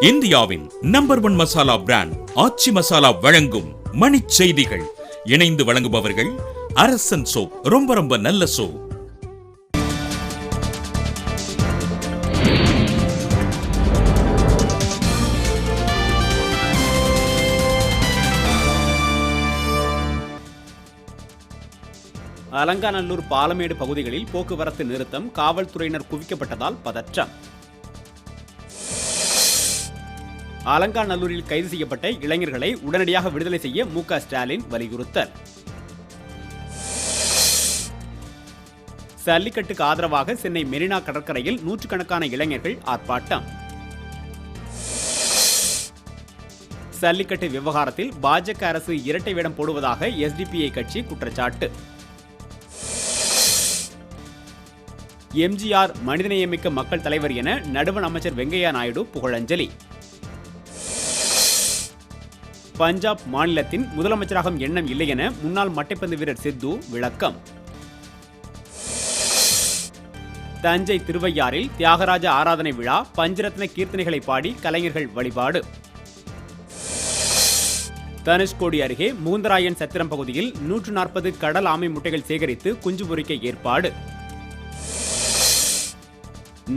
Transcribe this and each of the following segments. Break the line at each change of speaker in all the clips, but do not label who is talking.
இந்தியாவின் number 1 masala brand ஆச்சி மசாலா வழங்கும் மணிச் செய்திகள். இணைந்து வழங்குபவர்கள் அரசன் சோப். ரொம்ப ரொம்ப நல்ல சோப்.
அலங்காநல்லூர் பாலமேடு பகுதிகளில் போக்குவரத்து நிறுத்தம், காவல்துறையினர் குவிக்கப்பட்டதால் பதற்றம். அலங்காநல்லூரில் கைது செய்யப்பட்ட இளைஞர்களை உடனடியாக விடுதலை செய்ய மு.க. ஸ்டாலின் வலியுறுத்தல். சல்லிக்கட்டுக்கு ஆதரவாக சென்னை மெரினா கடற்கரையில் நூற்றுக்கணக்கான இளைஞர்கள் ஆர்ப்பாட்டம். சல்லிக்கட்டு விவகாரத்தில் பாஜக அரசு இரட்டை வேடம் போடுவதாக எஸ்டிபிஐ கட்சி குற்றச்சாட்டு. எம்ஜிஆர் மனிதநேயமிக்க மக்கள் தலைவர் என நடுவண் அமைச்சர் வெங்கையா நாயுடு புகழஞ்சலி. பஞ்சாப் மாநிலத்தின் முதலமைச்சராகும் எண்ணம் இல்லை என முன்னாள் மட்டைப்பந்து வீரர் சித்து விளக்கம். தஞ்சை திருவையாறில் தியாகராஜ ஆராதனை விழா, பஞ்சரத்ன கீர்த்தனைகளை பாடி கலைஞர்கள் வழிபாடு. தனுஷ்கோடி அருகே முகுந்தராயன் சத்திரம் பகுதியில் 140 கடல் ஆமை முட்டைகள் சேகரித்து குஞ்சு பொரிக்க ஏற்பாடு.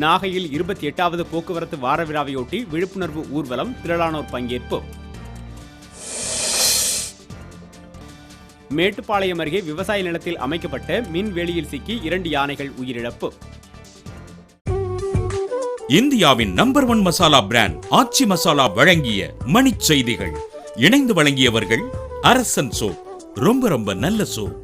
நாகையில் 28வது போக்குவரத்து வார விழாவையொட்டி விழிப்புணர்வு ஊர்வலம், திரளானோர் பங்கேற்பு. மேட்டுப்பாளையம் அருகே விவசாய நிலத்தில் அமைக்கப்பட்ட மின்வேலியில் சிக்கி 2 யானைகள் உயிரிழப்பு.
இந்தியாவின் நம்பர் 1 மசாலா பிராண்ட் ஆச்சி மசாலா வழங்கிய மணிச் செய்திகள். இணைந்து வழங்கியவர்கள் அரசன் சோப். ரொம்ப ரொம்ப நல்ல சோப்.